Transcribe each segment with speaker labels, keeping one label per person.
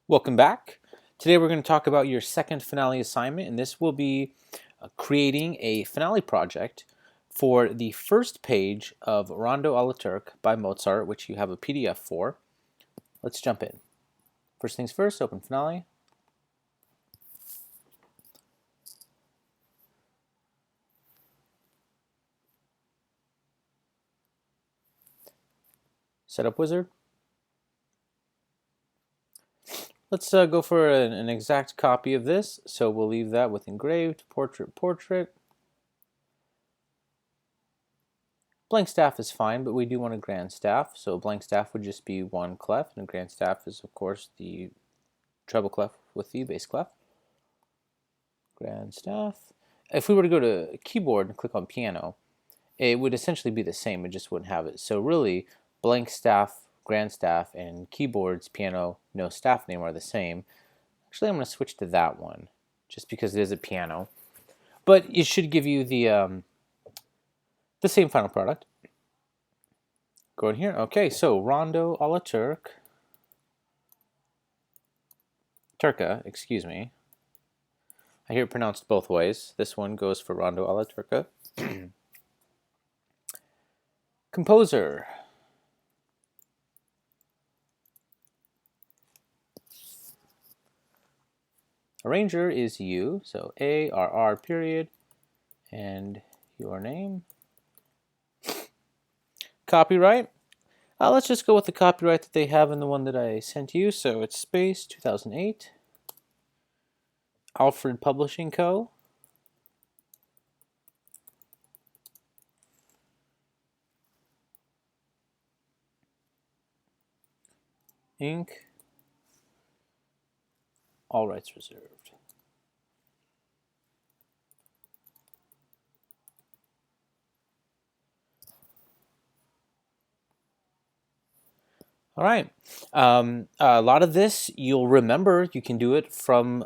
Speaker 1: Welcome back. Today we're going to talk about your second finale assignment, and this will be creating a finale project for the first page of Rondo alla Turk by Mozart, which you have a PDF for. Let's jump in. First things first, open finale. Setup wizard. Let's go for an exact copy of this, so we'll leave that with engraved, portrait, portrait. Blank staff is fine, but we do want a grand staff, so a blank staff would just be one clef, and a grand staff is, of course, the treble clef with the bass clef. Grand staff. If we were to go to keyboard and click on piano, it would essentially be the same, it just wouldn't have it. So really, blank staff, grand staff, and keyboards, piano, no staff name are the same. Actually, I'm going to switch to that one, just because it is a piano. But it should give you the same final product. Go in here. Okay, so Rondo alla Turca, excuse me. I hear it pronounced both ways. This one goes for Rondo alla Turca. Composer. Arranger is you, so ARR period, and your name. Copyright. Let's just go with the copyright that they have in the one that I sent you. So it's Space 2008. Alfred Publishing Co. Inc. All rights reserved. All right. A lot of this you'll remember. You can do it from,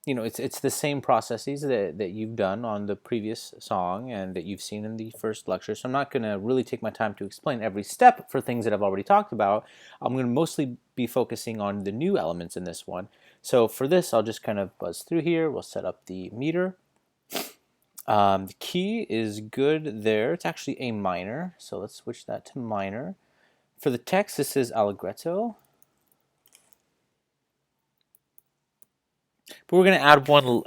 Speaker 1: it's the same processes that you've done on the previous song and that you've seen in the first lecture. So I'm not going to really take my time to explain every step for things that I've already talked about. I'm going to mostly be focusing on the new elements in this one. So for this, I'll just kind of buzz through here. We'll set up the meter. The key is good there. It's actually A minor, so let's switch that to minor. For the text, this is Allegretto. But we're going to add one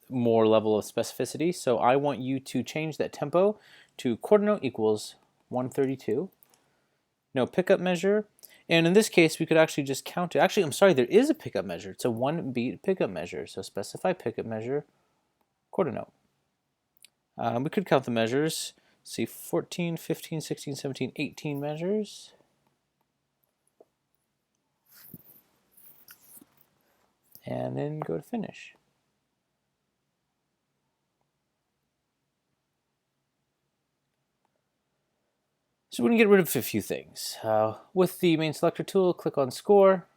Speaker 1: more level of specificity. So I want you to change that tempo to quarter note equals 132. No pickup measure. And in this case, we could actually just count it. Actually, I'm sorry, there is a pickup measure. It's a 1-beat pickup measure. So specify pickup measure, quarter note. We could count the measures. See, 14, 15, 16, 17, 18 measures. And then go to finish. So we're going to get rid of a few things. With the main selector tool, click on score,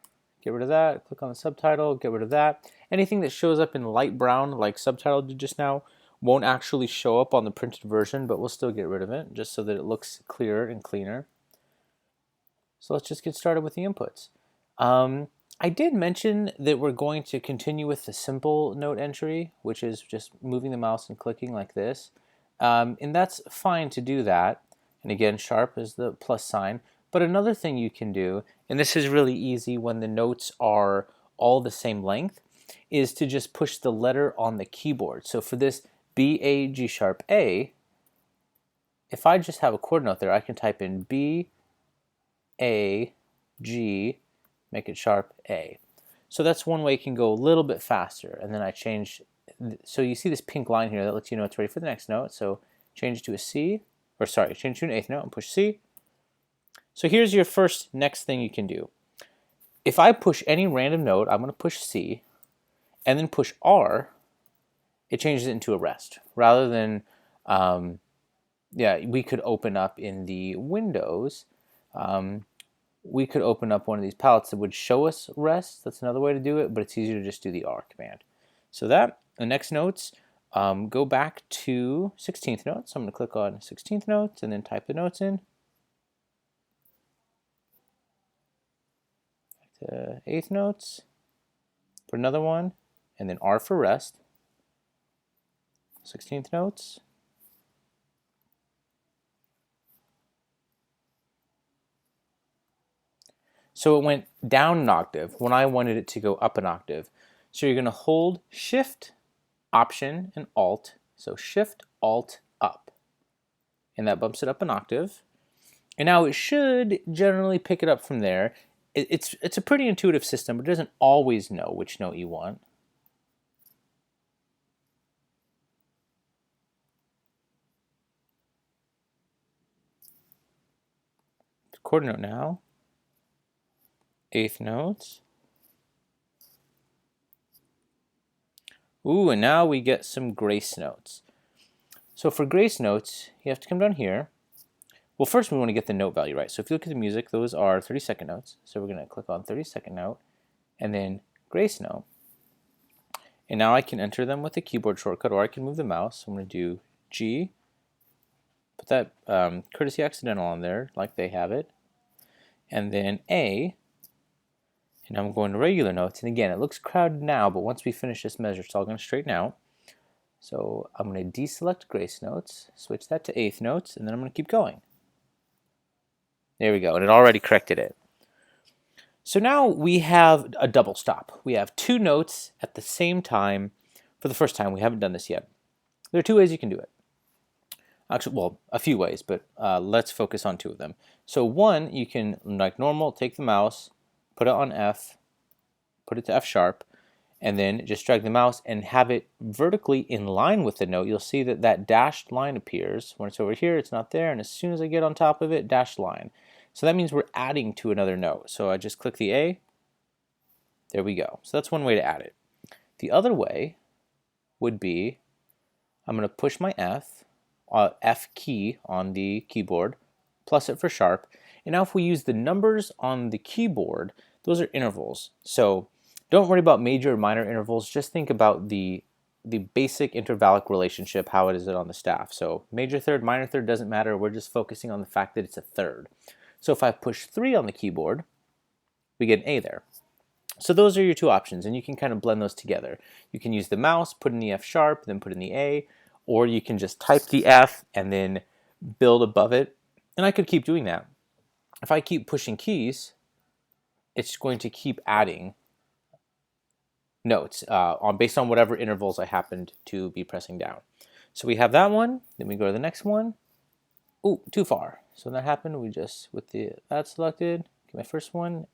Speaker 1: get rid of that. Click on the subtitle, get rid of that. Anything that shows up in light brown, like subtitle did just now, won't actually show up on the printed version, but we'll still get rid of it, just so that it looks clearer and cleaner. So let's just get started with the inputs. I did mention that we're going to continue with the simple note entry, which is just moving the mouse and clicking like this. And that's fine to do that. And again, sharp is the plus sign. But another thing you can do, and this is really easy when the notes are all the same length, is to just push the letter on the keyboard. So for this B, A, G sharp, A, if I just have a chord note there, I can type in B, A, G, make it sharp A. So that's one way you can go a little bit faster. And then I change, so you see this pink line here that lets you know it's ready for the next note. So change it to a C, or sorry, change to an eighth note and push C. So here's your first next thing you can do. If I push any random note, I'm going to push C, and then push R, it changes it into a rest. Rather than, we could open up in the Windows, we could open up one of these palettes that would show us rest. That's another way to do it, but it's easier to just do the R command. So that, the next notes, go back to 16th notes. So I'm going to click on 16th notes and then type the notes in. to eighth notes, put another one, and then R for rest, 16th notes. So it went down an octave when I wanted it to go up an octave. So you're going to hold Shift, Option, and Alt. So Shift, Alt, up. And that bumps it up an octave. And now it should generally pick it up from there. It's a pretty intuitive system, but it doesn't always know which note you want. Quarter note now. Eighth notes. Ooh, and now we get some grace notes. So for grace notes, you have to come down here. Well, first we want to get the note value right. So if you look at the music, those are 32nd notes. So we're going to click on 32nd note and then grace note. And now I can enter them with a keyboard shortcut, or I can move the mouse. I'm going to do G, put that courtesy accidental on there like they have it, and then A, and I'm going to regular notes. And again, it looks crowded now, but once we finish this measure, it's all going to straighten out. So I'm going to deselect grace notes, switch that to eighth notes, and then I'm going to keep going. There we go, and it already corrected it. So now we have a double stop. We have two notes at the same time for the first time. We haven't done this yet. There are two ways you can do it. Actually, well, a few ways, but let's focus on two of them. So one, you can, like normal, take the mouse, put it on F, put it to F sharp, and then just drag the mouse and have it vertically in line with the note. You'll see that that dashed line appears. When it's over here, it's not there, and as soon as I get on top of it, dashed line. So that means we're adding to another note. So I just click the A. There we go. So that's one way to add it. The other way would be, I'm going to push my F key on the keyboard, plus it for sharp. And now if we use the numbers on the keyboard, those are intervals. So don't worry about major or minor intervals. Just think about the basic intervallic relationship, how it is on the staff. So major third, minor third doesn't matter. We're just focusing on the fact that it's a third. So if I push 3 on the keyboard, we get an A there. So those are your two options, and you can kind of blend those together. You can use the mouse, put in the F sharp, then put in the A, or you can just type the F and then build above it. And I could keep doing that. If I keep pushing keys, it's going to keep adding notes based on whatever intervals I happened to be pressing down. So we have that one, then we go to the next one. Ooh, too far. So that happened, we just, with that selected, get my first one.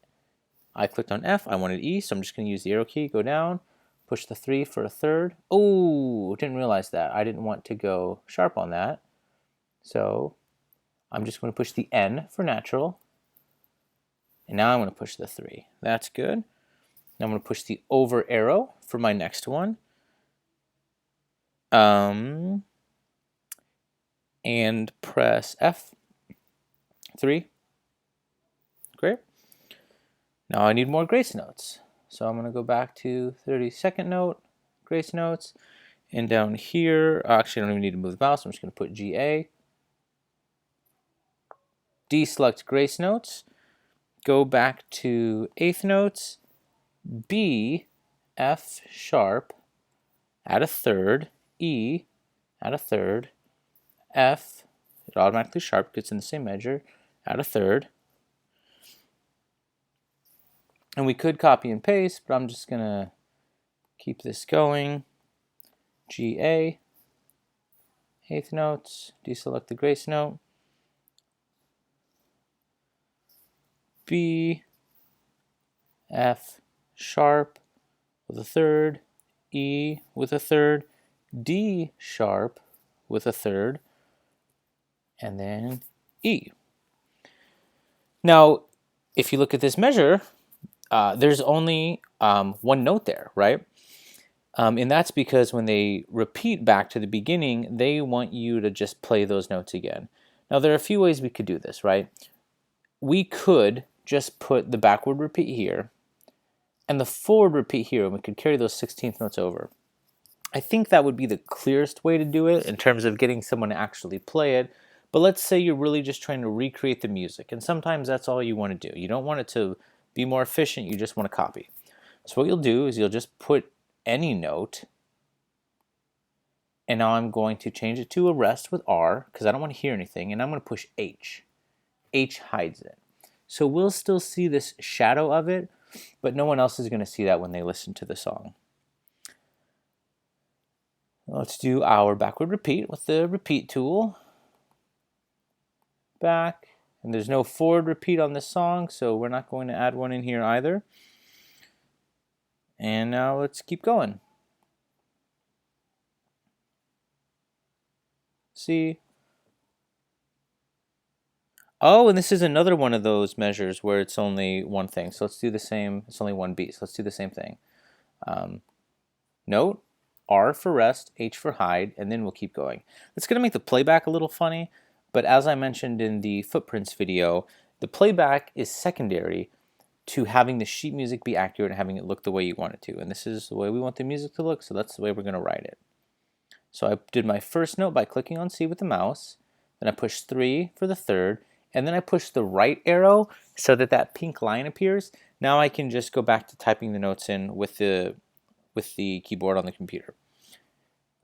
Speaker 1: I clicked on F, I wanted E, so I'm just going to use the arrow key, go down, push the 3 for a third. Oh, didn't realize that. I didn't want to go sharp on that. So I'm just going to push the N for natural. And now I'm going to push the 3. That's good. Now I'm going to push the over arrow for my next one. And press F3. Great. Now I need more grace notes. So I'm going to go back to 32nd note, grace notes, and down here, actually I don't even need to move the mouse, I'm just going to put GA. Deselect grace notes, go back to eighth notes, B, F sharp, add a third, E, add a third, F, it automatically sharp, gets in the same measure, add a third. And we could copy and paste, but I'm just going to keep this going. GA, eighth notes, deselect the grace note. B, F sharp with a third, E with a third, D sharp with a third, and then E. Now, if you look at this measure, there's only one note there, right? And that's because when they repeat back to the beginning, they want you to just play those notes again. Now, there are a few ways we could do this, right? We could just put the backward repeat here and the forward repeat here, and we could carry those 16th notes over. I think that would be the clearest way to do it in terms of getting someone to actually play it. But let's say you're really just trying to recreate the music, and sometimes that's all you want to do. You don't want it to be more efficient, you just want to copy. So what you'll do is you'll just put any note, and now I'm going to change it to a rest with R because I don't want to hear anything, and I'm going to push H. H hides it. So we'll still see this shadow of it, but no one else is going to see that when they listen to the song. Let's do our backward repeat with the repeat tool. Back, and there's no forward repeat on this song, so we're not going to add one in here either. And now let's keep going. C. Oh, and this is another one of those measures where it's only one thing. So let's do the same. It's only one beat. So let's do the same thing. Note, R for rest, H for hide, and then we'll keep going. It's going to make the playback a little funny, but as I mentioned in the footprints video, the playback is secondary to having the sheet music be accurate and having it look the way you want it to. And this is the way we want the music to look, so that's the way we're going to write it. So I did my first note by clicking on C with the mouse, then I pushed 3 for the third, and then I push the right arrow so that that pink line appears. Now I can just go back to typing the notes in with the keyboard on the computer.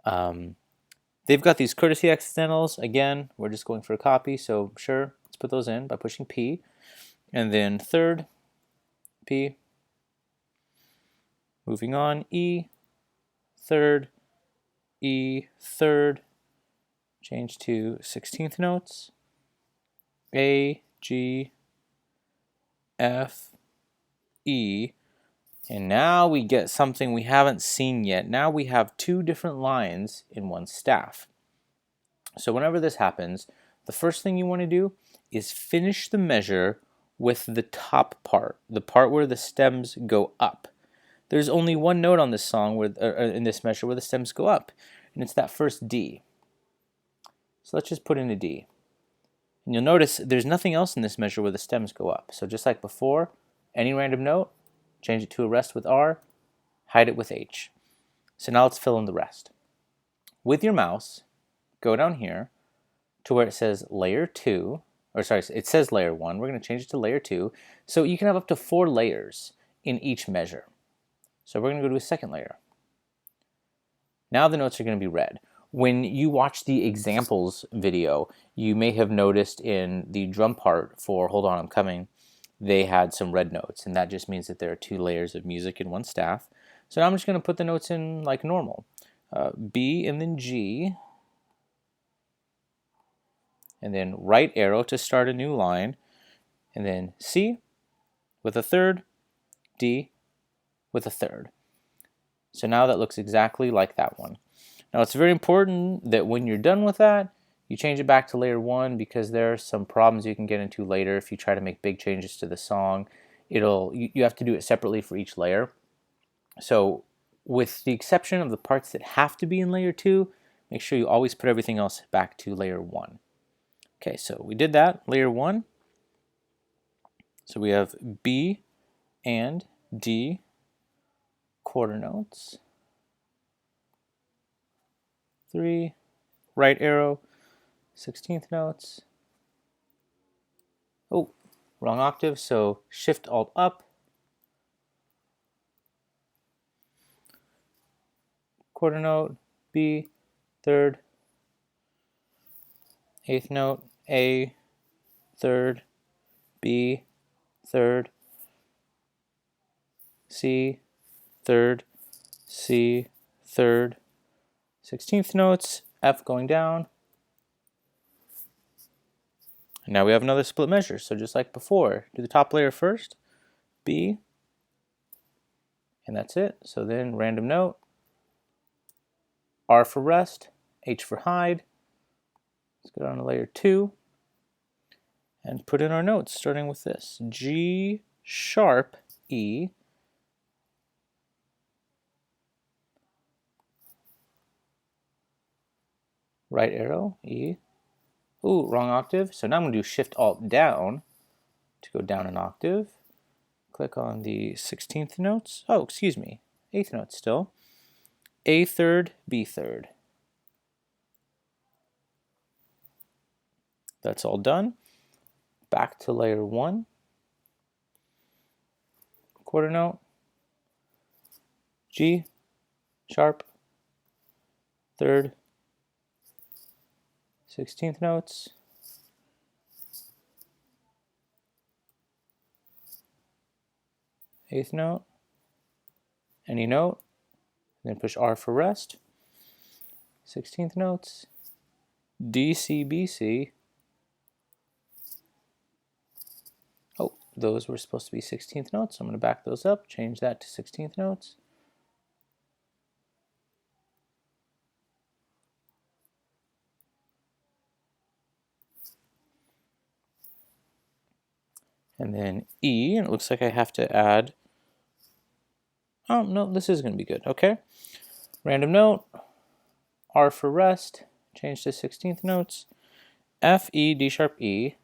Speaker 1: They've got these courtesy accidentals. Again, we're just going for a copy, so sure, let's put those in by pushing P. And then third, P. Moving on, E, third, E, third. Change to 16th notes. A, G, F, E. And now we get something we haven't seen yet. Now we have two different lines in one staff. So whenever this happens, the first thing you want to do is finish the measure with the top part, the part where the stems go up. There's only one note on this song where, in this measure where the stems go up, and it's that first D. So let's just put in a D. And you'll notice there's nothing else in this measure where the stems go up. So just like before, any random note, change it to a rest with R, hide it with H. So now let's fill in the rest. With your mouse, go down here to where it says layer 2, or sorry, it says layer 1. We're going to change it to layer 2. So you can have up to 4 layers in each measure. So we're going to go to a second layer. Now the notes are going to be red. When you watch the examples video, you may have noticed in the drum part for Hold On I'm Coming, they had some red notes, and that just means that there are 2 layers of music in one staff. So now I'm just going to put the notes in like normal. B and then G, and then right arrow to start a new line, and then C with a third, D with a third. So now that looks exactly like that one. Now it's very important that when you're done with that, you change it back to layer 1 because there are some problems you can get into later if you try to make big changes to the song. You have to do it separately for each layer. So with the exception of the parts that have to be in layer 2, make sure you always put everything else back to layer 1. Okay, so we did that, layer 1. So we have B and D quarter notes. 3, right arrow, 16th notes. Oh, wrong octave, so Shift Alt up. Quarter note, B, third, 8th note, A, third, B, third, C, third, C, third, 16th notes, F going down. And now we have another split measure, so just like before, do the top layer first, B, and that's it. So then random note, R for rest, H for hide. Let's go down to layer 2 and put in our notes, starting with this. G sharp, E, right arrow, E. Ooh, wrong octave. So now I'm going to do Shift Alt down to go down an octave. Click on the 16th notes. Oh, excuse me, 8th note still. A third, B third. That's all done. Back to layer 1. quarter note, G sharp, third, 16th notes, eighth note, any note, and then push R for rest, 16th notes, D, C, B, C. Oh, those were supposed to be 16th notes, so I'm going to back those up, change that to 16th notes. And then E, and it looks like I have to add, oh, no, this is going to be good, okay. Random note, R for rest, change to 16th notes, F, E, D sharp, E.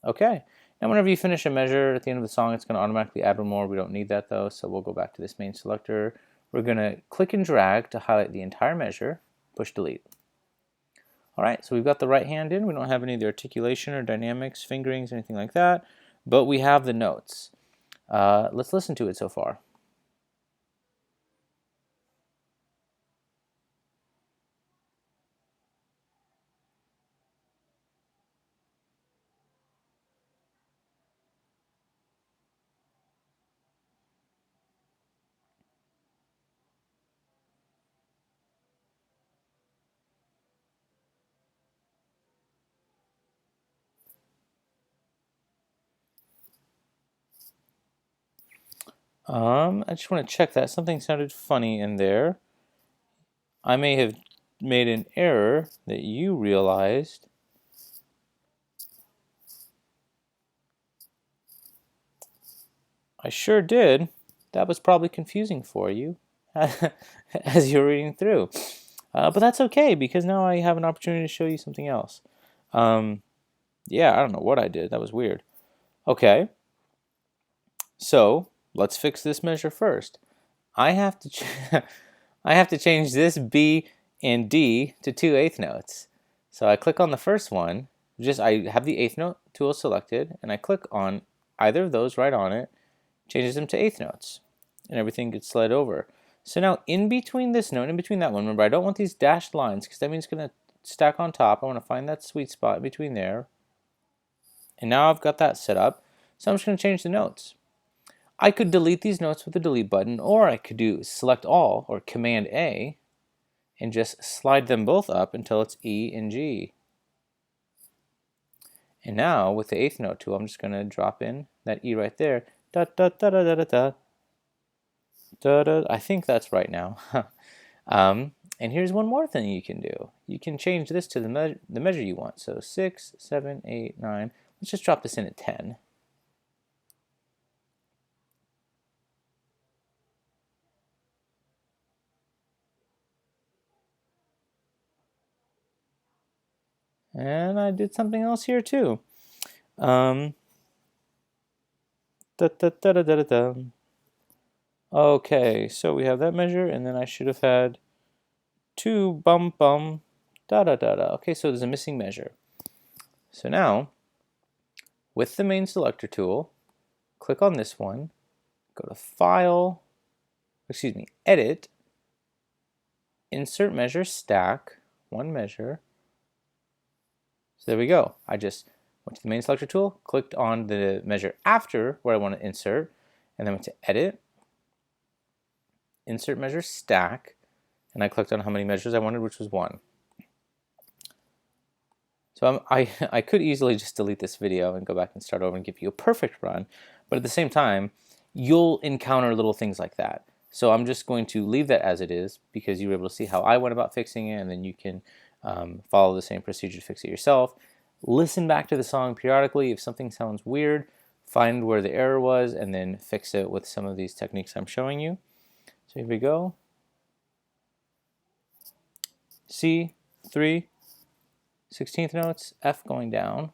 Speaker 1: Okay, and whenever you finish a measure at the end of the song, it's going to automatically add one more. We don't need that though, so we'll go back to this main selector. We're going to click and drag to highlight the entire measure, push delete. All right, so we've got the right hand in. We don't have any of the articulation or dynamics, fingerings, anything like that, but we have the notes. Let's listen to it so far. I just want to check that. Something sounded funny in there. I may have made an error that you realized. I sure did. That was probably confusing for you as you're reading through. But that's okay, because now I have an opportunity to show you something else. Yeah, I don't know what I did. That was weird. Okay. So let's fix this measure first. I have to I have to change this B and D to 2/8 notes. So I click on the first one. I have the 8th note tool selected, and I click on either of those right on it, changes them to 8th notes, and everything gets slid over. So now in between this note, in between that one, remember I don't want these dashed lines because that means it's going to stack on top. I want to find that sweet spot between there. And now I've got that set up. So I'm just going to change the notes. I could delete these notes with the delete button, or I could do select all or Command A and just slide them both up until it's E and G. And now with the 8th note tool, I'm just going to drop in that E right there. Da, da, da, da, da, da, da. Da, da. I think that's right now. And here's one more thing you can do. You can change this to the measure you want. So 6, 7, 8, 9. Let's just drop this in at 10. And I did something else here too. Da, da, da, da, da, da, da. Okay, so we have that measure, and then I should have had 2 bum bum da da da da. Okay, so there's a missing measure. So now, with the main selector tool, click on this one, go to File, Edit, Insert Measure Stack, one measure. So there we go. I just went to the main selector tool, clicked on the measure after where I want to insert, and then went to Edit, Insert Measure Stack, and I clicked on how many measures I wanted, which was 1. So I could easily just delete this video and go back and start over and give you a perfect run, but at the same time, you'll encounter little things like that. So I'm just going to leave that as it is because you were able to see how I went about fixing it, and then you can follow the same procedure to fix it yourself. Listen back to the song periodically. If something sounds weird, find where the error was and then fix it with some of these techniques I'm showing you. So here we go. C, 3, 16th notes, F going down.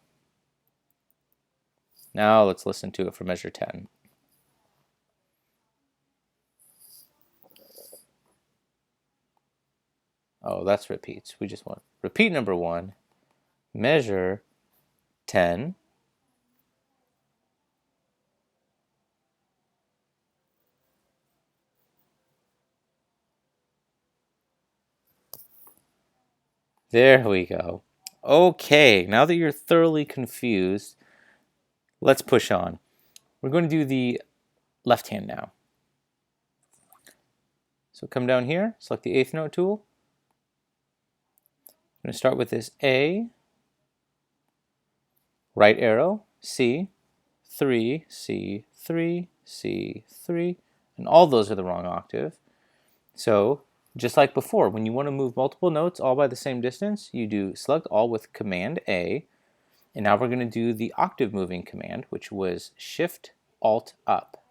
Speaker 1: Now let's listen to it for measure 10. Oh, that's repeats. We just want repeat number 1, measure 10, There we go. Okay, now that you're thoroughly confused, let's push on. We're going to do the left hand now. So come down here, select the eighth note tool. I'm going to start with this A, right arrow, C, 3, C, 3, C, 3, and all those are the wrong octave. So just like before, when you want to move multiple notes all by the same distance, you do select all with Command A, and now we're going to do the octave moving command, which was Shift Alt Up.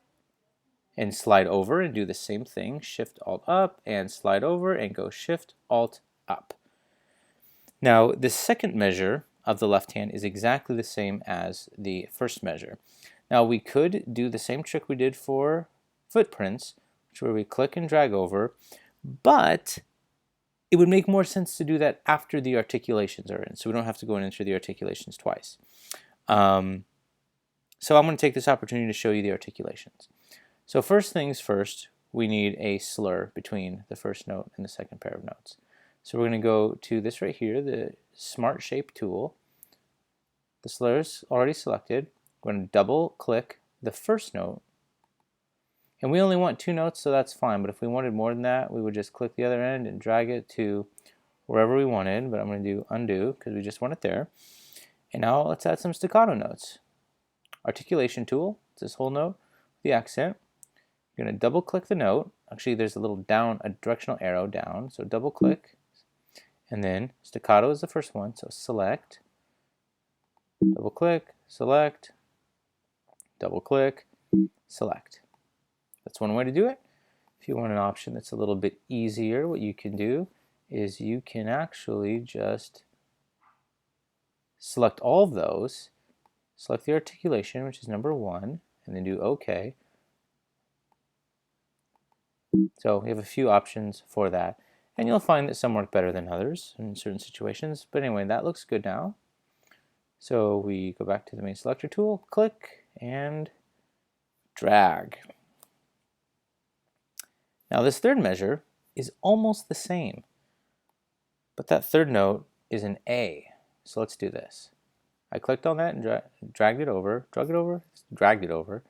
Speaker 1: And slide over and do the same thing, Shift Alt Up, and slide over and go Shift Alt Up. Now, the second measure of the left hand is exactly the same as the first measure. Now, we could do the same trick we did for footprints, which where we click and drag over, but it would make more sense to do that after the articulations are in, so we don't have to go and enter the articulations twice. So I'm going to take this opportunity to show you the articulations. So first things first, we need a slur between the first note and the second pair of notes. So we're going to go to this right here, the Smart Shape tool. The slur is already selected. We're going to double click the first note. And we only want 2 notes, so that's fine. But if we wanted more than that, we would just click the other end and drag it to wherever we wanted. But I'm going to do undo because we just want it there. And now let's add some staccato notes. Articulation tool, it's this whole note, the accent. You're going to double click the note. Actually, there's a little down, a directional arrow down. So double click. And then staccato is the first one. So select, double click, select, double click, select. That's one way to do it. If you want an option that's a little bit easier, what you can do is you can actually just select all of those, select the articulation, which is number 1, and then do OK. So we have a few options for that. And you'll find that some work better than others in certain situations. But anyway, that looks good now. So we go back to the main selector tool, click, and drag. Now this third measure is almost the same, but that third note is an A. So let's do this. I clicked on that and dragged it over, dragged it over.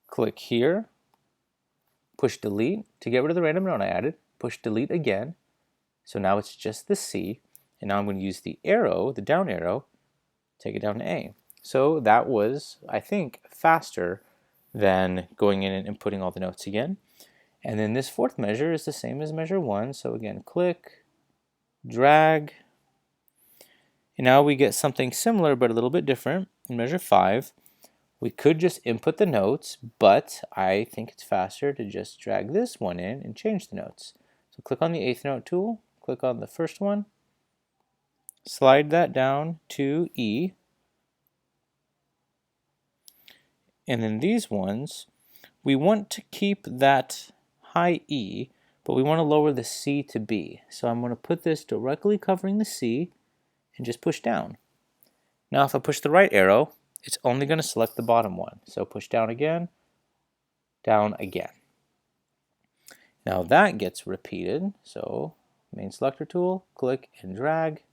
Speaker 1: Click here, push delete to get rid of the random note I added, push delete again. So now it's just the C, and now I'm going to use the arrow, the down arrow, take it down to A. So that was, I think, faster than going in and inputting all the notes again. And then this fourth measure is the same as measure 1. So again, click, drag. And now we get something similar but a little bit different in measure 5. We could just input the notes, but I think it's faster to just drag this one in and change the notes. So click on the eighth note tool, click on the first one, slide that down to E. And then these ones, we want to keep that high E, but we want to lower the C to B. So I'm going to put this directly covering the C and just push down. Now if I push the right arrow, it's only going to select the bottom one. So push down again, down again. Now that gets repeated. So main selector tool, click and drag.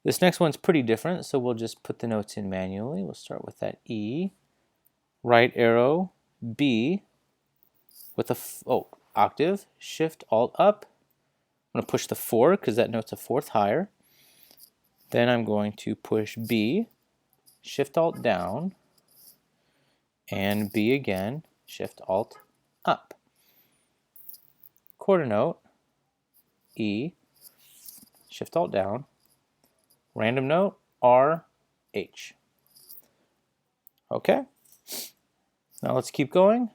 Speaker 1: This next one's pretty different, so we'll just put the notes in manually. We'll start with that E, right arrow, B, with a octave, Shift Alt Up. I'm going to push the 4 because that note's a fourth higher. Then I'm going to push B, Shift Alt down, and B again, Shift Alt up. Quarter note, E, Shift Alt down, random note, R, H. Okay, now let's keep going.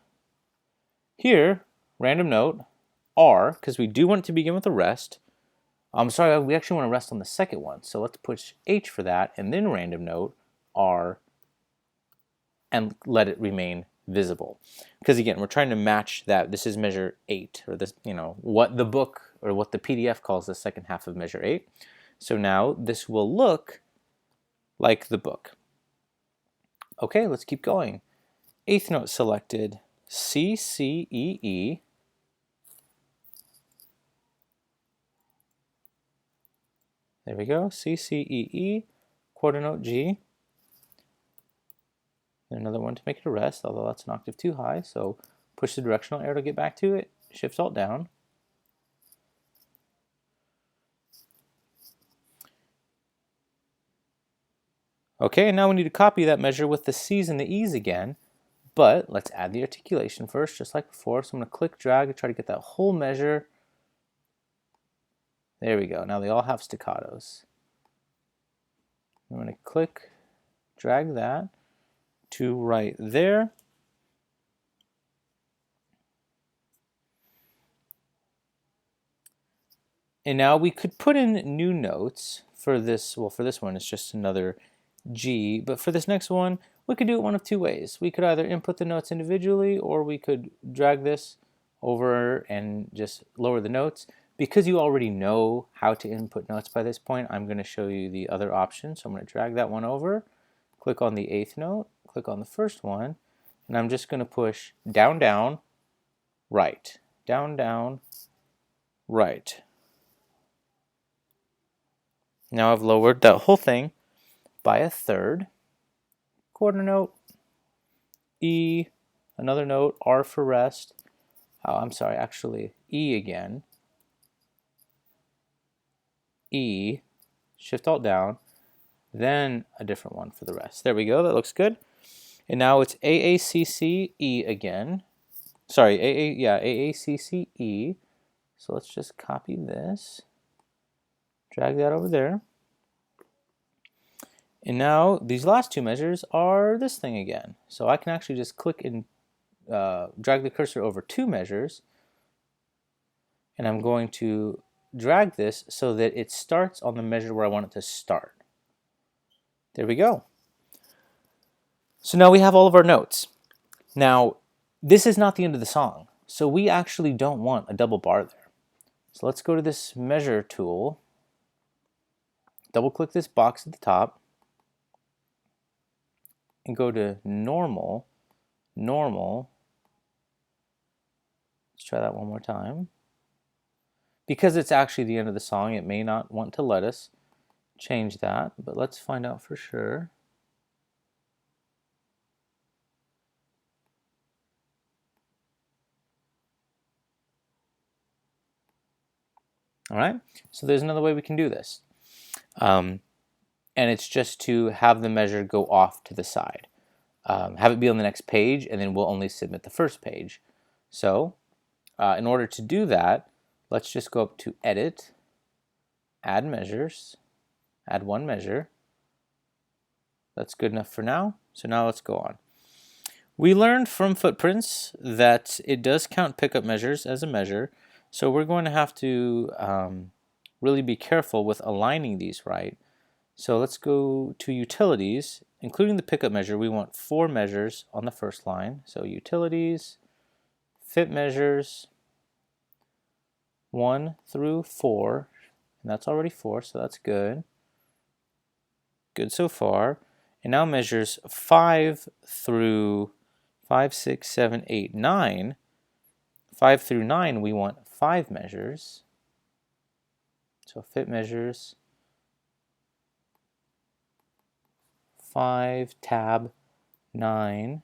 Speaker 1: Here, random note, R, because we do want it to begin with a rest. I'm sorry, we actually want to rest on the second one, so let's push H for that, and then random note, R, and let it remain visible. Because again, we're trying to match that. This is measure 8, or this, what the book or what the PDF calls the second half of measure 8. So now this will look like the book. Okay, let's keep going. Eighth note selected, C, C, E, E. There we go, C, C, E, E, quarter note G. And another one to make it a rest, although that's an octave too high, so push the directional arrow to get back to it, Shift Alt down. Okay, and now we need to copy that measure with the C's and the E's again, but let's add the articulation first, just like before. So I'm going to click, drag, and try to get that whole measure. There we go. Now they all have staccatos. I'm going to click, drag that to right there. And now we could put in new notes for this. Well, for this one, it's just another G, but for this next one, we could do it one of two ways. We could either input the notes individually, or we could drag this over and just lower the notes. Because you already know how to input notes by this point, I'm going to show you the other option. So I'm going to drag that one over, click on the 8th note, click on the first one, and I'm just going to push down, down, right, down, down, right. Now I've lowered that whole thing by a third. Quarter note, E, another note, R for rest. Oh, I'm sorry, actually E again. E, Shift Alt down, then a different one for the rest. There we go, that looks good. And now it's AACCE again. Sorry, AACCE. So let's just copy this, drag that over there. And now these last two measures are this thing again. So I can actually just click and drag the cursor over two measures, and I'm going to drag this so that it starts on the measure where I want it to start. There we go. So now we have all of our notes. Now, this is not the end of the song, so we actually don't want a double bar there. So let's go to this measure tool, double click this box at the top, and go to normal, normal. Let's try that one more time. Because it's actually the end of the song, it may not want to let us change that, but let's find out for sure. All right, so there's another way we can do this. And it's just to have the measure go off to the side. Have it be on the next page, and then we'll only submit the first page. So in order to do that, let's just go up to Edit, Add Measures, add one measure. That's good enough for now. So now let's go on. We learned from footprints that it does count pickup measures as a measure, so we're going to have to really be careful with aligning these right. So let's go to utilities, including the pickup measure. We want 4 measures on the first line. So utilities, fit measures, 1 through 4, and that's already 4, so that's good. Good so far. And now measures 5 through 5, 6, 7, 8, 9. 5 through 9, we want 5 measures. So fit measures, 5 tab 9.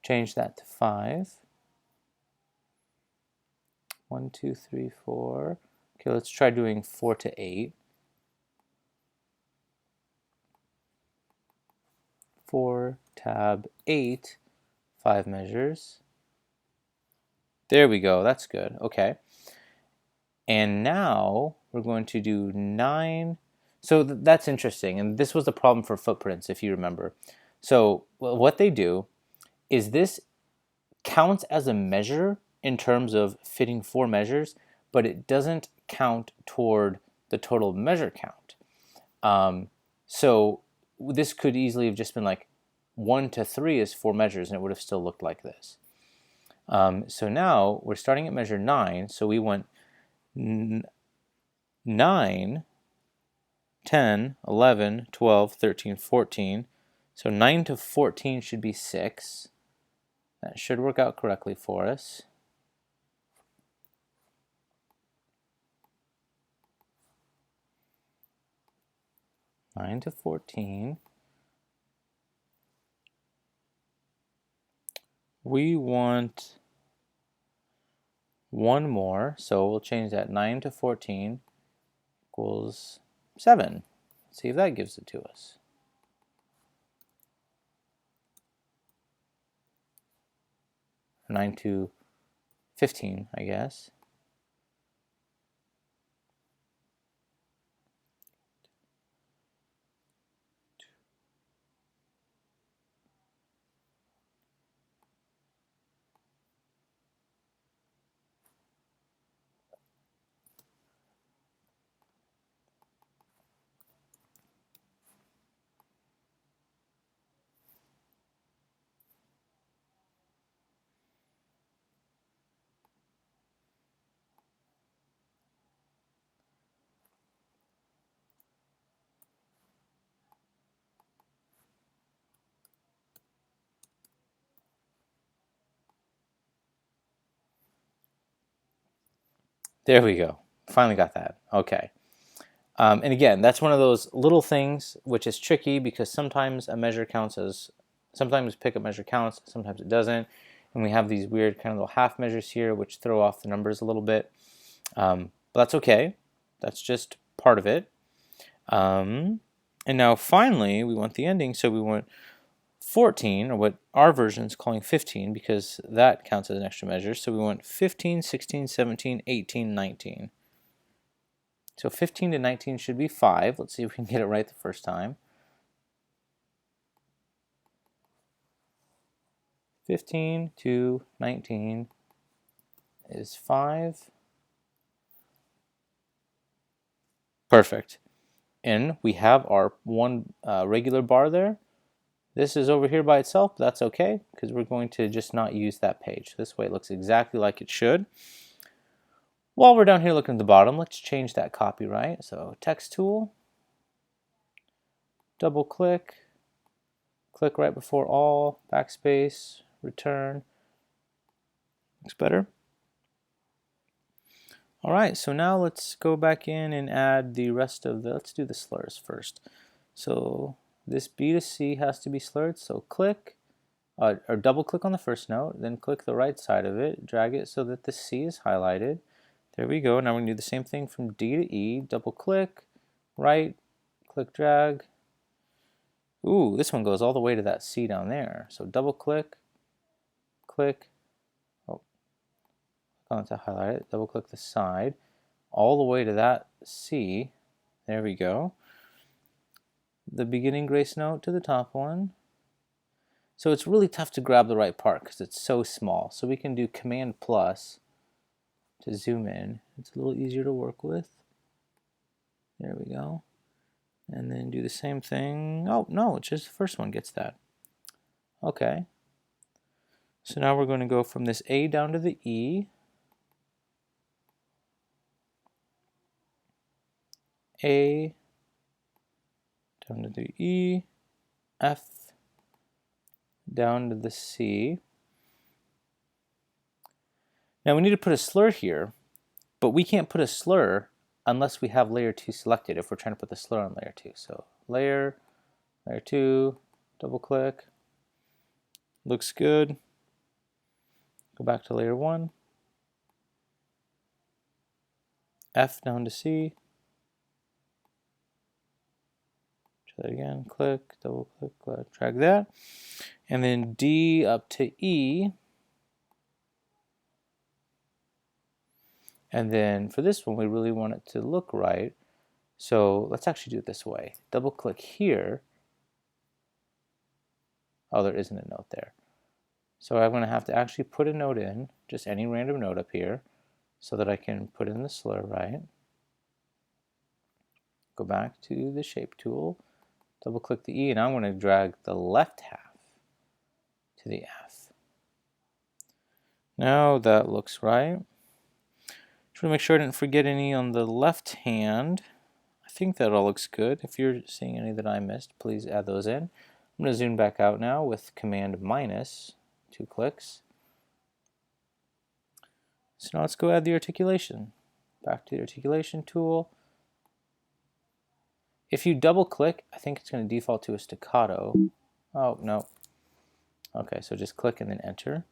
Speaker 1: Change that to 5. 1, 2, 3, 4. Okay, let's try doing 4 to 8. 4 tab 8, 5 measures. There we go, that's good. Okay. And now we're going to do 9. So that's interesting, and this was the problem for footprints, if you remember. So what they do is this counts as a measure in terms of fitting 4 measures, but it doesn't count toward the total measure count. So this could easily have just been like 1 to 3 is 4 measures, and it would have still looked like this. So now we're starting at measure 9, so we want 9, 10, 11, 12, 13, 14. So 9 to 14 should be 6. That should work out correctly for us. 9 to 14. We want one more, so we'll change that 9 to 14 equals 7. Let's see if that gives it to us. Or 9 to 15, I guess. There we go. Finally got that. Okay. And again, that's one of those little things which is tricky because sometimes a measure counts as, sometimes pickup measure counts, sometimes it doesn't. And we have these weird kind of little half measures here which throw off the numbers a little bit. But that's okay. That's just part of it. And now finally, we want the ending, so we want 14, or what our version is calling 15, because that counts as an extra measure. So we want 15, 16, 17, 18, 19. So 15 to 19 should be 5. Let's see if we can get it right the first time. 15 to 19 is 5. Perfect. And we have our one regular bar there. This is over here by itself, but that's okay, because we're going to just not use that page. This way it looks exactly like it should. While we're down here looking at the bottom, let's change that copyright. So text tool, double click, click right before all, backspace, return. Looks better. All right, so now let's go back in and add the rest of the, let's do the slurs first. So this B to C has to be slurred, so click, or double click on the first note, then click the right side of it, drag it so that the C is highlighted. There we go. Now we're going to do the same thing from D to E, double click, right, click, drag. Ooh, this one goes all the way to that C down there. So double click, click, oh, on to highlight it, double click the side, all the way to that C. There we go. The beginning grace note to the top one. So it's really tough to grab the right part because it's so small. So we can do Command plus to zoom in. It's a little easier to work with. There we go. And then do the same thing. Oh, no, it's just the first one gets that. Okay. So now we're going to go from this A down to the E. A down to the E, F down to the C. Now we need to put a slur here, but we can't put a slur unless we have layer 2 selected if we're trying to put the slur on layer 2. So layer 2, double click, looks good. Go back to layer 1, F down to C. Try that again, click, double click, drag that. And then D up to E. And then for this one, we really want it to look right. So let's actually do it this way. Double click here. Oh, there isn't a note there. So I'm going to have to actually put a note in, just any random note up here, so that I can put in the slur right. Go back to the shape tool, double click the E, and I'm going to drag the left half to the F. Now that looks right. Just want to make sure I didn't forget any on the left hand. I think that all looks good. If you're seeing any that I missed, please add those in. I'm going to zoom back out now with Command minus, 2 clicks. So now let's go add the articulation. Back to the articulation tool. If you double click, I think it's going to default to a staccato. Oh, no. Okay, so just click and then enter.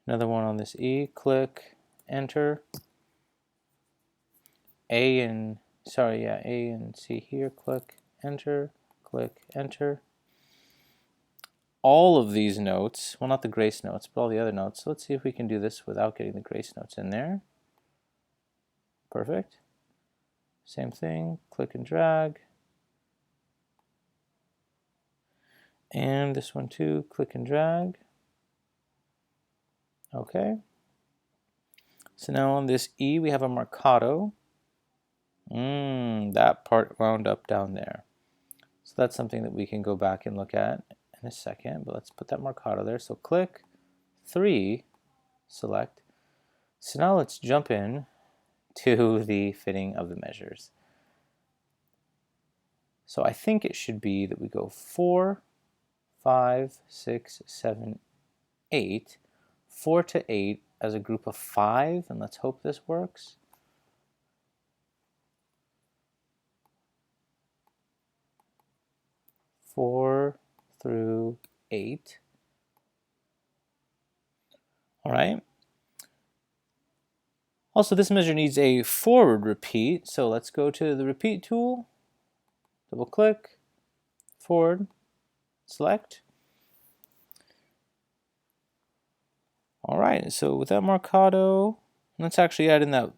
Speaker 1: Another one on this E, click, enter. A and C here, click, enter, click, enter. All of these notes, well, not the grace notes, but all the other notes. So let's see if we can do this without getting the grace notes in there. Perfect. Same thing, click and drag. And this one too, click and drag. Okay. So now on this E, we have a marcato. That part wound up down there. So that's something that we can go back and look at in a second, but let's put that marcato there. So click, 3, select. So now let's jump in to the fitting of the measures. So I think it should be that we go 4, 5, 6, 7, 8, 4 to 8 as a group of 5, and let's hope this works. Four through 8. All right. Also, this measure needs a forward repeat, so let's go to the repeat tool, double click, forward, select. All right, so with that marcato, let's actually add in that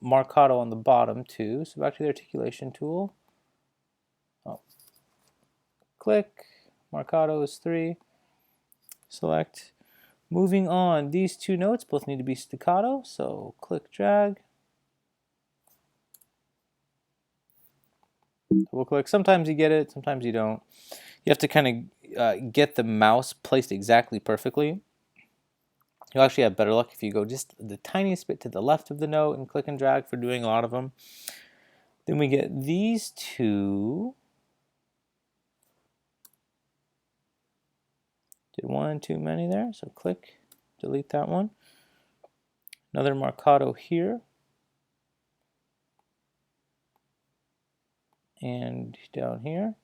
Speaker 1: marcato on the bottom too. So back to the articulation tool. Oh. Click, marcato is 3, select. Moving on, these two notes both need to be staccato, so click, drag. Double click. Sometimes you get it, sometimes you don't. You have to kind of get the mouse placed exactly perfectly. You'll actually have better luck if you go just the tiniest bit to the left of the note and click and drag for doing a lot of them. Then we get these two. Did one too many there, so click, delete that one. Another marcato here. And down here.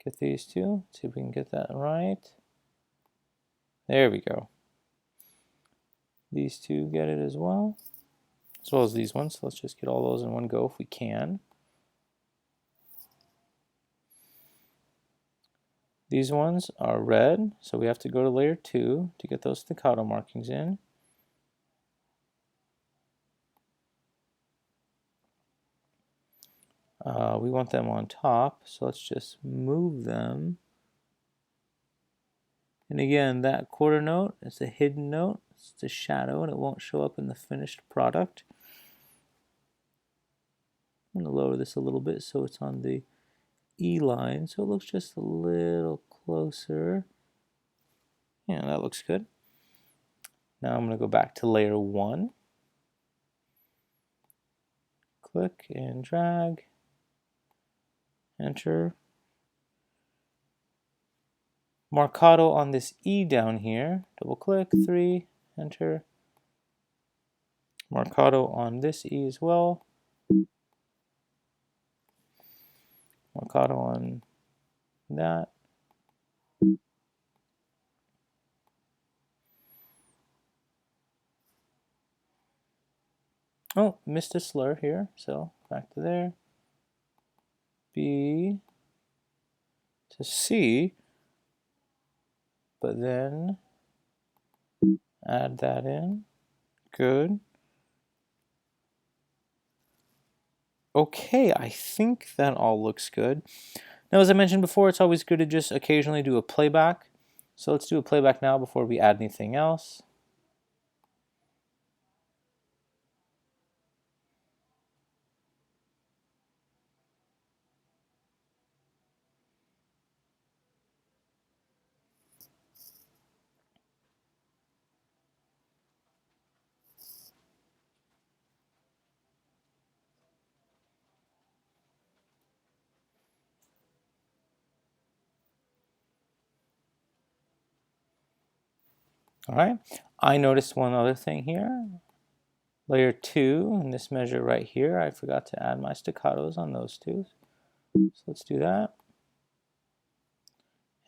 Speaker 1: Get these two, see if we can get that right. There we go. These two get it as well as these ones. So let's just get all those in one go if we can. These ones are red, so we have to go to layer 2 to get those staccato markings in. We want them on top, so let's just move them. And again, that quarter note is a hidden note. It's a shadow, and it won't show up in the finished product. I'm going to lower this a little bit so it's on the E line, so it looks just a little closer. Yeah, that looks good. Now I'm going to go back to layer 1. Click and drag. Enter. Marcato on this E down here. Double click, 3, enter. Marcato on this E as well. Marcato on that. Oh, missed a slur here, so back to there. B to C, but then add that in. Good. Okay, I think that all looks good. Now, as I mentioned before, it's always good to just occasionally do a playback. So let's do a playback now before we add anything else. All right, I noticed one other thing here. Layer 2, and this measure right here, I forgot to add my staccatos on those two. So let's do that.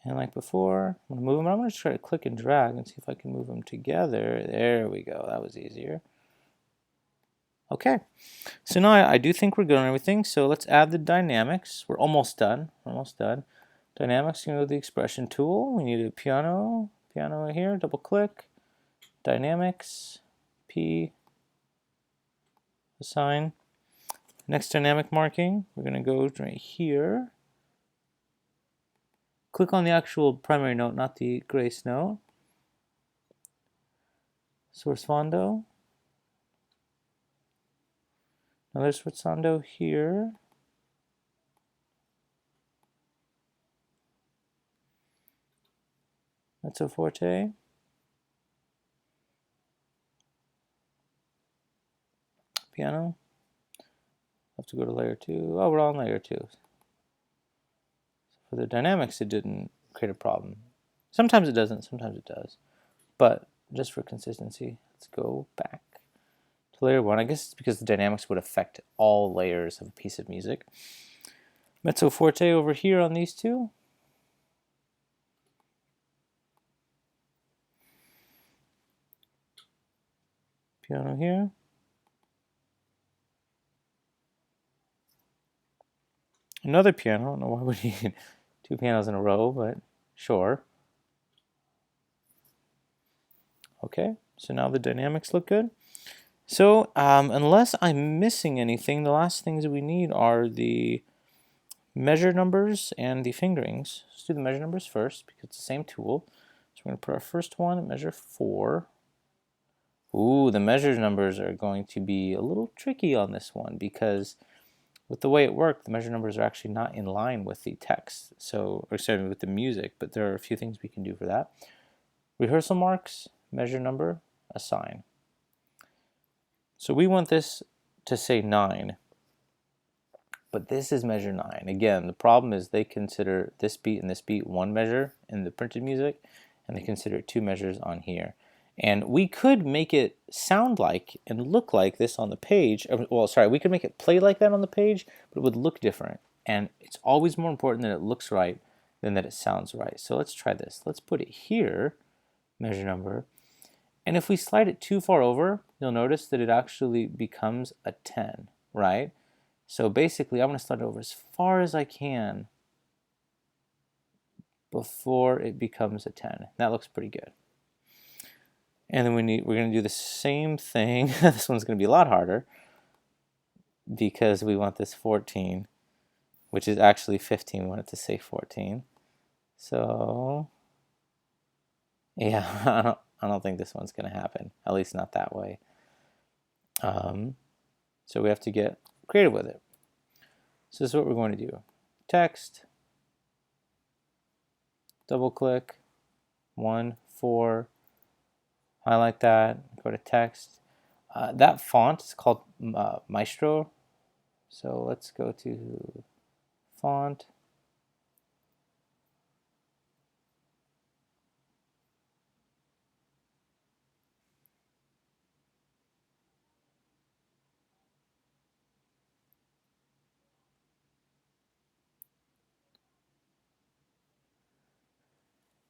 Speaker 1: And like before, I'm going to move them. I'm going to try to click and drag and see if I can move them together. There we go. That was easier. Okay, so now I do think we're good on everything. So let's add the dynamics. We're almost done. Almost done. Dynamics, you go to the expression tool. We need a piano here. Double click. Dynamics. P. Assign. Next dynamic marking. We're going to go right here. Click on the actual primary note, not the grace note. Source fondo. Another sforzando here. Mezzo forte. Piano. Have to go to layer 2. Oh, we're on layer 2. For the dynamics, it didn't create a problem. Sometimes it doesn't, sometimes it does. But just for consistency, let's go back to layer 1. I guess it's because the dynamics would affect all layers of a piece of music. Mezzo forte over here on these two. Piano here. Another piano. I don't know why we need 2 pianos in a row, but sure. Okay, so now the dynamics look good. So unless I'm missing anything, the last things that we need are the measure numbers and the fingerings. Let's do the measure numbers first because it's the same tool. So we're going to put our first one at measure 4. Ooh, the measure numbers are going to be a little tricky on this one because with the way it worked, the measure numbers are actually not in line with the text. So, or sorry, with the music, but there are a few things we can do for that. Rehearsal marks, measure number, assign. So we want this to say 9, but this is measure 9. Again, the problem is they consider this beat and this beat one measure in the printed music, and they consider it 2 measures on here. And we could make it sound like and look like this on the page. Well, sorry, we could make it play like that on the page, but it would look different. And it's always more important that it looks right than that it sounds right. So let's try this. Let's put it here, measure number. And if we slide it too far over, you'll notice that it actually becomes a 10, right? So basically, I'm going to slide it over as far as I can before it becomes a 10. That looks pretty good. And then we're going to do the same thing. This one's going to be a lot harder because we want this 14, which is actually 15. We want it to say 14. So yeah, I don't think this one's going to happen, at least not that way. So we have to get creative with it. So this is what we're going to do. Text, double click, 1, 4, highlight that, go to text. That font is called Maestro. So let's go to font.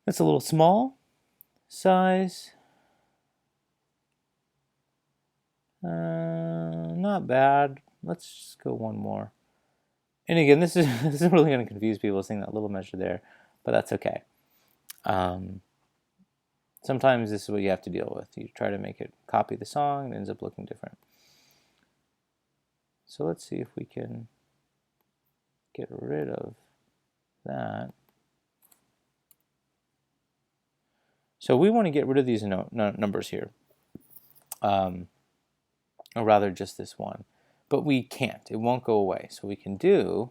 Speaker 1: It's a little small. Size. Not bad. Let's just go one more. And again, this is this is really going to confuse people seeing that little measure there, but that's okay. Sometimes this is what you have to deal with. You try to make it copy the song, and it ends up looking different. So let's see if we can get rid of that. So we want to get rid of these numbers here, or rather just this one. But we can't. It won't go away. So what we can do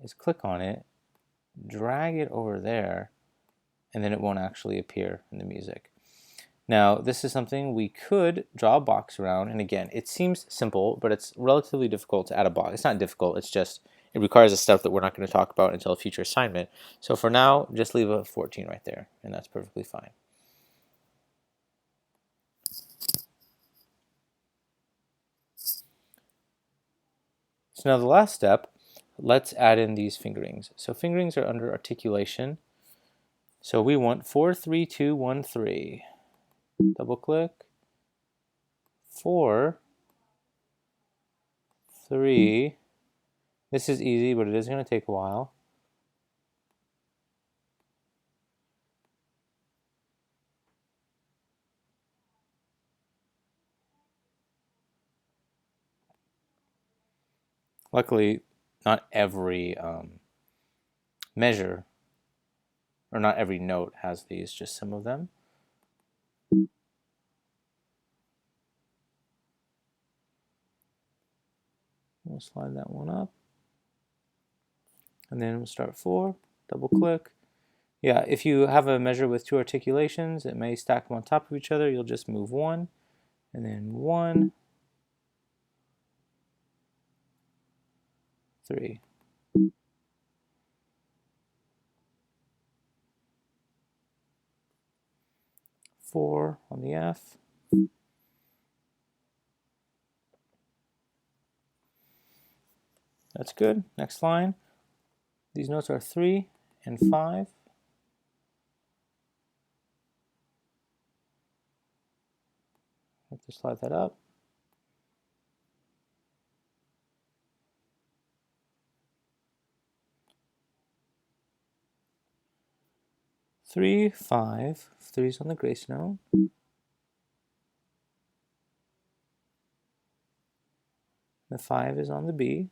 Speaker 1: is click on it, drag it over there, and then it won't actually appear in the music. Now, this is something we could draw a box around, and again, it seems simple, but it's relatively difficult to add a box. It's not difficult, it's just, it requires a step that we're not going to talk about until a future assignment. So for now, just leave a 14 right there, and that's perfectly fine. So now the last step, let's add in these fingerings. So fingerings are under articulation. So we want 4, 3, 2, 1, 3. Double click. 4, 3. This is easy, but it is going to take a while. Luckily, not every measure, or not every note has these, just some of them. We'll slide that one up. And then we'll start 4, double click. Yeah, if you have a measure with 2 articulations, it may stack them on top of each other. You'll just move 1, and then 1, 3. Four on the F. That's good. Next line. These notes are 3 and 5. Have to slide that up. Three, 5. 3's on the grace note. The 5 is on the B.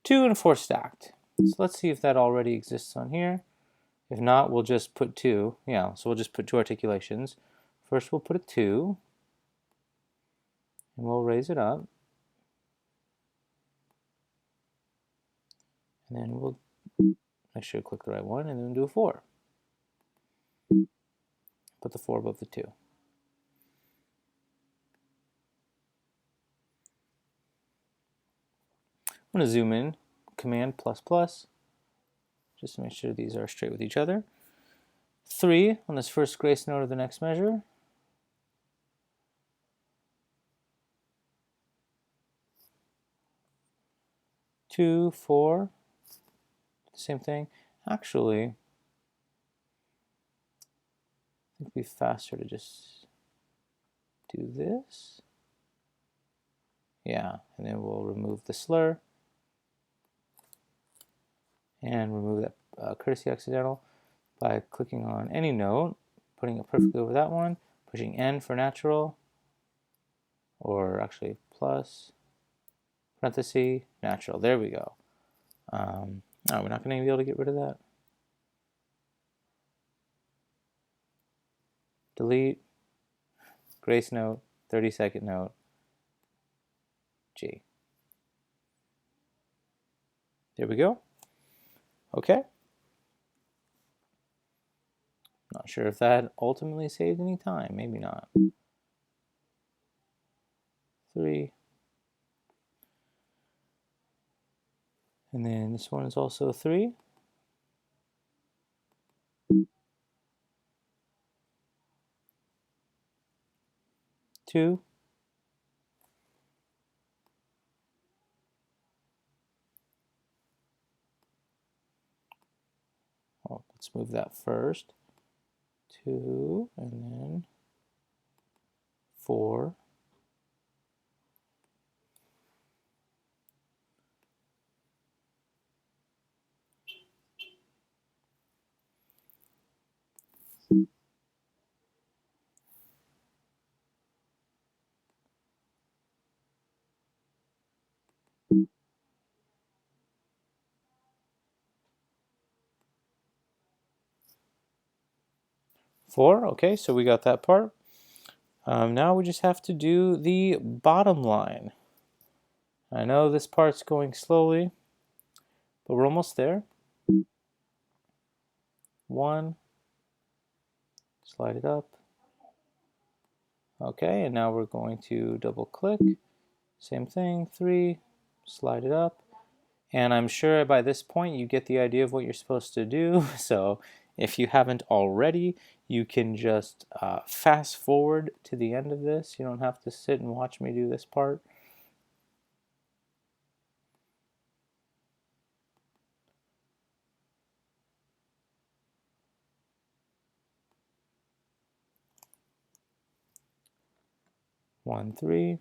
Speaker 1: Two and 4 stacked. So let's see if that already exists on here. If not, we'll just put 2. Yeah, so we'll just put 2 articulations. First we'll put a 2. And we'll raise it up. And then we'll make sure to click the right one, and then do a 4. Put the 4 above the 2. I'm going to zoom in, Command ++, just to make sure these are straight with each other. 3 on this first grace note of the next measure. Two, 4, same thing. Actually, I think it'd be faster to just do this. Yeah, and then we'll remove the slur and remove that courtesy accidental by clicking on any note, putting it perfectly over that one, pushing N for natural, or actually plus, parenthesis, natural. There we go. Oh, we're not going to be able to get rid of that. Delete, grace note, 30-second note, G. There we go. Okay. Not sure if that ultimately saved any time. Maybe not. 3. And then this one is also 3. 2. Oh, let's move that first. 2, and then 4. Four, okay, so we got that part. Now we just have to do the bottom line. I know this part's going slowly, but we're almost there. 1, slide it up. Okay, and now we're going to double click. Same thing, 3, slide it up. And I'm sure by this point you get the idea of what you're supposed to do. So If you haven't already, you can just fast forward to the end of this. You don't have to sit and watch me do this part. One, three.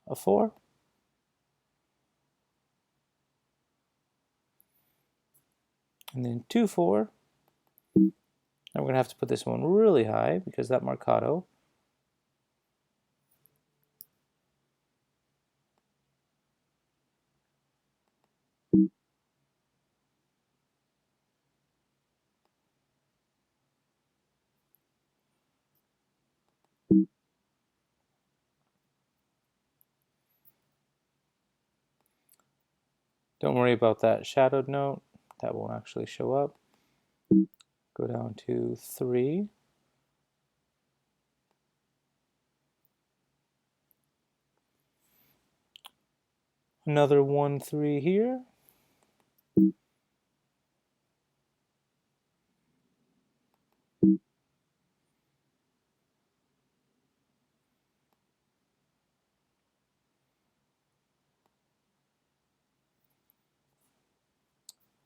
Speaker 1: A four. And then 2, 4. Now we're going to have to put this one really high because that marcato. Don't worry about that shadowed note. That won't actually show up. Go down to 3. Another 1, 3 here.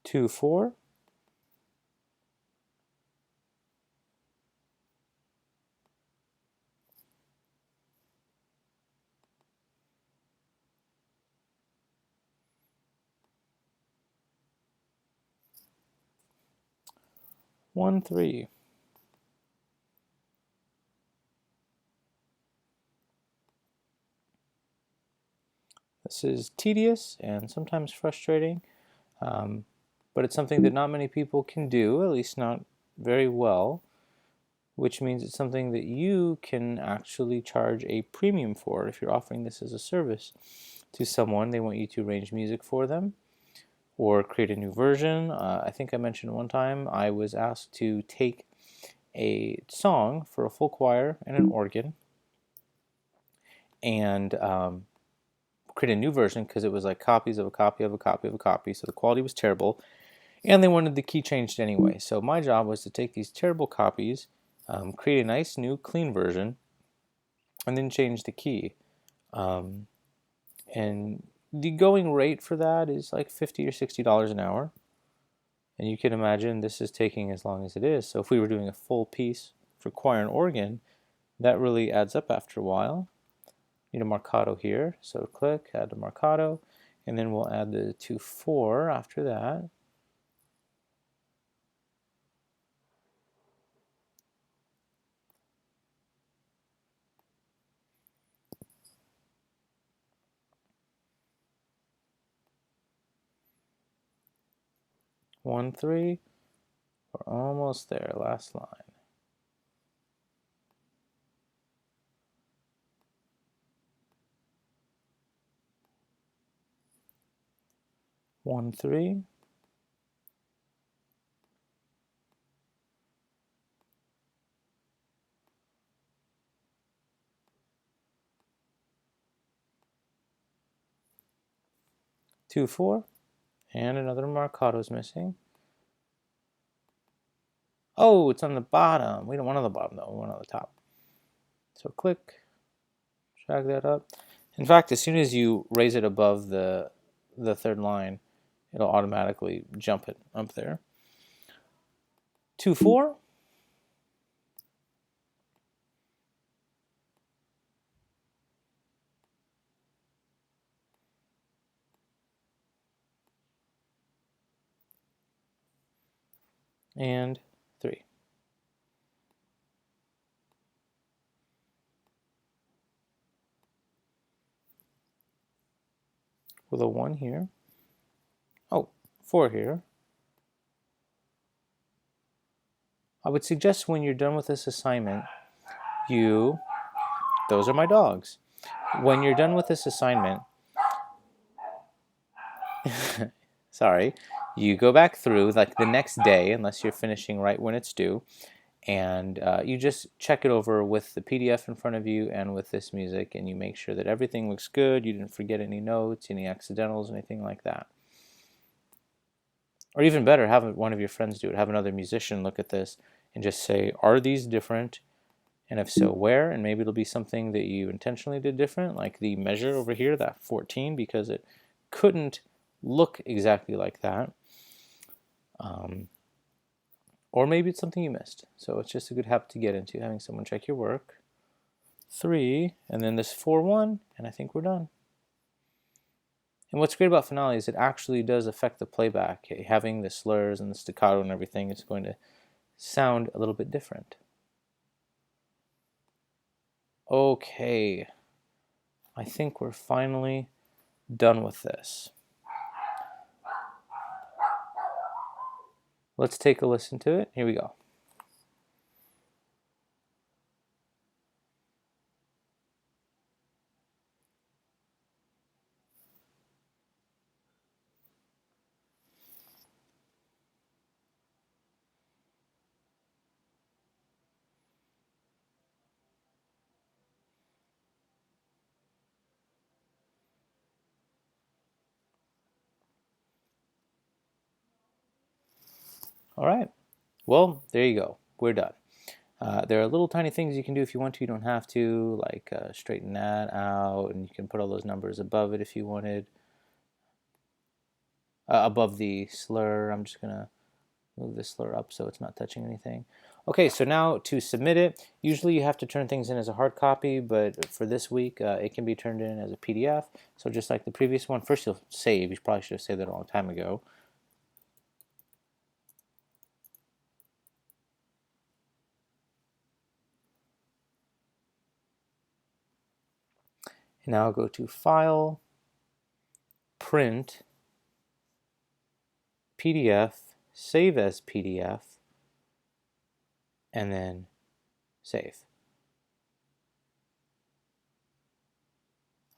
Speaker 1: Two, 4. One, 3. This is tedious and sometimes frustrating, but it's something that not many people can do, at least not very well, which means it's something that you can actually charge a premium for if you're offering this as a service to someone. They want you to arrange music for them or create a new version. I think I mentioned one time I was asked to take a song for a full choir and an organ and create a new version because it was like copies of a copy of a copy of a copy, so the quality was terrible, and they wanted the key changed anyway. So my job was to take these terrible copies, create a nice new clean version, and then change the key. And the going rate for that is like $50 or $60 an hour. And you can imagine this is taking as long as it is. So if we were doing a full piece for choir and organ, that really adds up after a while. Need a marcato here, so click, add the marcato, and then we'll add the 2, 4 after that. One, 3, we're almost there, last line. One, 3. Two, 4, and another marcato is missing. Oh, it's on the bottom. We don't want on the bottom though, we want on the top. So click, drag that up. In fact, as soon as you raise it above the third line, it'll automatically jump it up there. 2, 4. And 3. With a 1 here. Oh, 4 here. I would suggest when you're done with this assignment, those are my dogs. When you're done with this assignment, sorry, you go back through like the next day, unless you're finishing right when it's due, and you just check it over with the PDF in front of you and with this music, and you make sure that everything looks good, you didn't forget any notes, any accidentals, anything like that. Or even better, have one of your friends do it. Have another musician look at this and just say, are these different? And if so, where? And maybe it'll be something that you intentionally did different, like the measure over here, that 14, because it couldn't look exactly like that. Or maybe it's something you missed. So it's just a good habit to get into, having someone check your work. 3, and then this 4-1, and I think we're done. And what's great about Finale is it actually does affect the playback. Having the slurs and the staccato and everything, it's going to sound a little bit different. Okay, I think we're finally done with this. Let's take a listen to it. Here we go. All right, well, there you go. We're done. There are little tiny things you can do if you want to. You don't have to, like straighten that out, and you can put all those numbers above it if you wanted. Above the slur, I'm just going to move the slur up so it's not touching anything. Okay, so now to submit it, usually you have to turn things in as a hard copy, but for this week, it can be turned in as a PDF. So just like the previous one, first you'll save. You probably should have saved that a long time ago. And now I'll go to File, Print, PDF, Save as PDF, and then Save.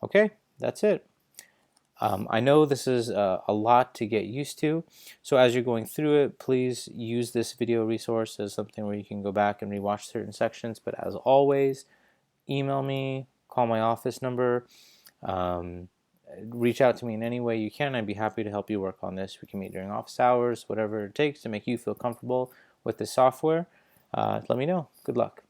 Speaker 1: Okay, that's it. I know this is a lot to get used to, so as you're going through it, please use this video resource as something where you can go back and rewatch certain sections, but as always, email me, call my office number, reach out to me in any way you can. I'd be happy to help you work on this. We can meet during office hours, whatever it takes to make you feel comfortable with this software. Let me know. Good luck.